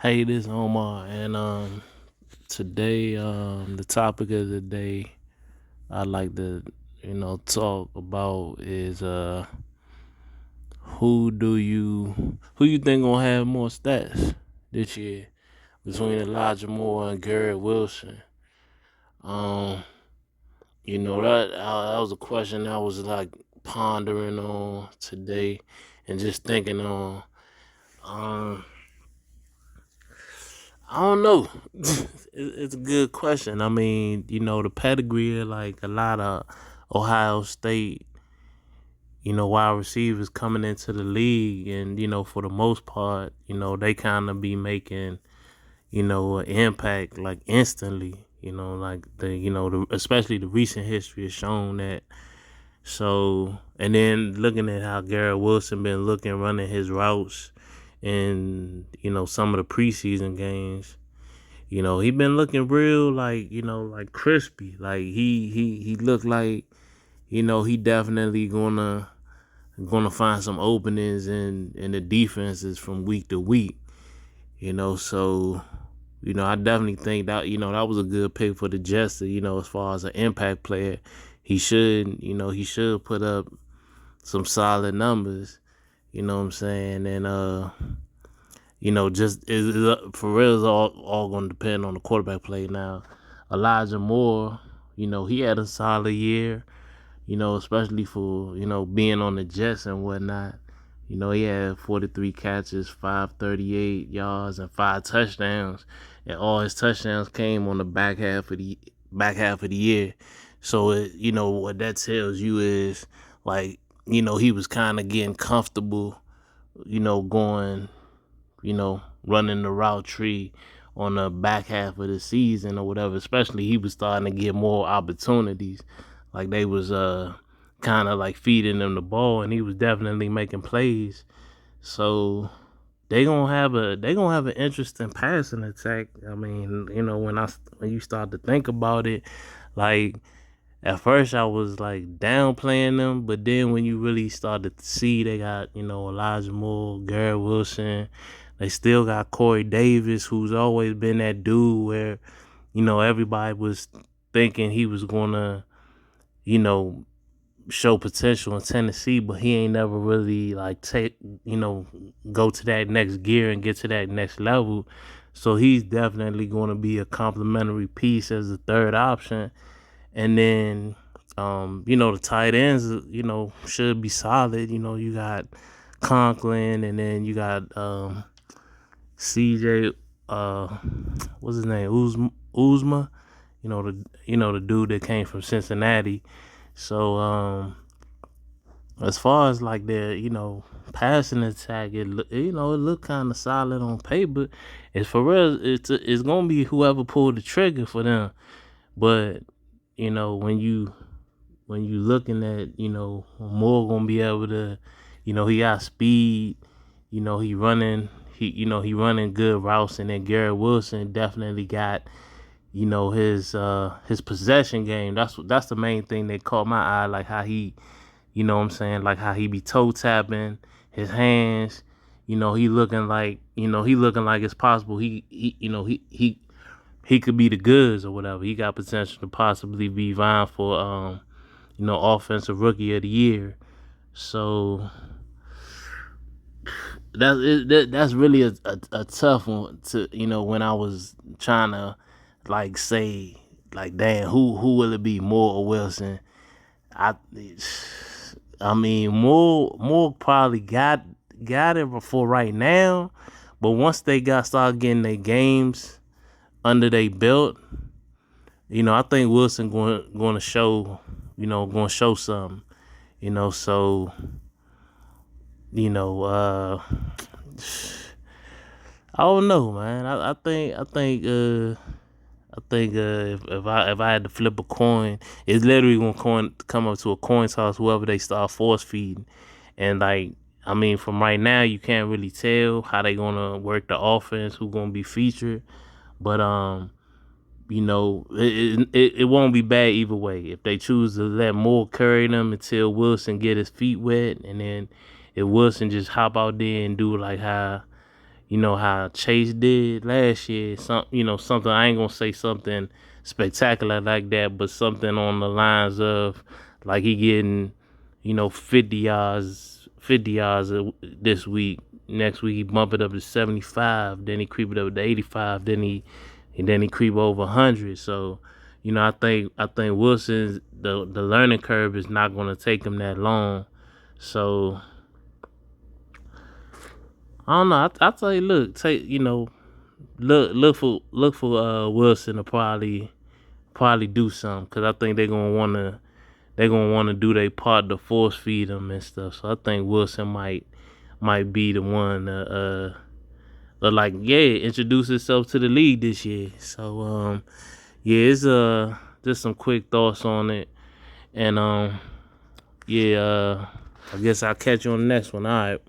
Hey, this is Omar, and today, the topic of the day I'd like to, talk about is who you think gonna have more stats this year between Elijah Moore and Garrett Wilson. Um, that was a question I was like pondering on today, and just thinking on. Um, I don't know. It's a good question. I mean, the pedigree of like a lot of Ohio State, wide receivers coming into the league, and for the most part, they kind of be making, an impact like instantly. Like especially the recent history has shown that. So, and then looking at how Garrett Wilson been looking running his routes, in some of the preseason games. He been looking real like, like crispy. Like he looked like, he definitely gonna find some openings in the defenses from week to week. So, I definitely think that, that was a good pick for the Jets to, as far as an impact player. He should put up some solid numbers, you know what I'm saying? And just for real, is all going to depend on the quarterback play. Now, Elijah Moore, he had a solid year, especially for, being on the Jets and whatnot. He had 43 catches, 538 yards, and 5 touchdowns, and all his touchdowns came on the back half of the year. So, what that tells you is like, he was kind of getting comfortable, going, running the route tree on the back half of the season or whatever. Especially he was starting to get more opportunities. Like they was kind of like feeding him the ball, and he was definitely making plays. So they gonna have an interesting passing attack. I mean, when you start to think about it, like at first I was like downplaying them, but then when you really started to see they got, Elijah Moore, Garrett Wilson, they still got Corey Davis, who's always been that dude where, everybody was thinking he was gonna, you know, show potential in Tennessee, but he ain't never really like go to that next gear and get to that next level. So he's definitely gonna be a complimentary piece as a third option. And then, the tight ends, should be solid. You got Conklin, and then you got CJ, uh, what's his name, Uzma. The dude that came from Cincinnati. So, as far as like their, passing attack, it looked kind of solid on paper. It's for real. It's gonna be whoever pulled the trigger for them. But when you looking at, Moore gonna be able to, he got speed, he running good routes, and then Garrett Wilson definitely got, his possession game. That's the main thing that caught my eye, like how he, what I'm saying, like how he be toe tapping his hands. He looking like it's possible he could be the goods or whatever. He got potential to possibly be vying for offensive rookie of the year. So that's really a tough one to, when I was trying to like say like, damn, who will it be, Moore or Wilson? I I mean, Moore probably got it for right now, but once they start getting their games under their belt, I think Wilson going to show, going to show something, So, you know, uh, I don't know, man. I think if I had to flip a coin, it's literally gonna come up to a coin toss. Whoever they start force feeding, and like, I mean, from right now, you can't really tell how they gonna work the offense, who gonna be featured, but it won't be bad either way. If they choose to let Moore carry them until Wilson get his feet wet, and then if Wilson just hop out there and do like how, you know, how Chase did last year. Something I ain't gonna say something spectacular like that, but something on the lines of like he getting, 50 yards this week. Next week he bump it up to 75. Then he creep it up to 85. Then he creep over 100. So, I think Wilson's the learning curve is not gonna take him that long. So I don't know. I tell you, look for Wilson to probably do something, because I think they're gonna wanna do their part to force feed him and stuff. So I think Wilson might be the one introduce himself to the league this year. So it's just some quick thoughts on it, and I guess I'll catch you on the next one. All right.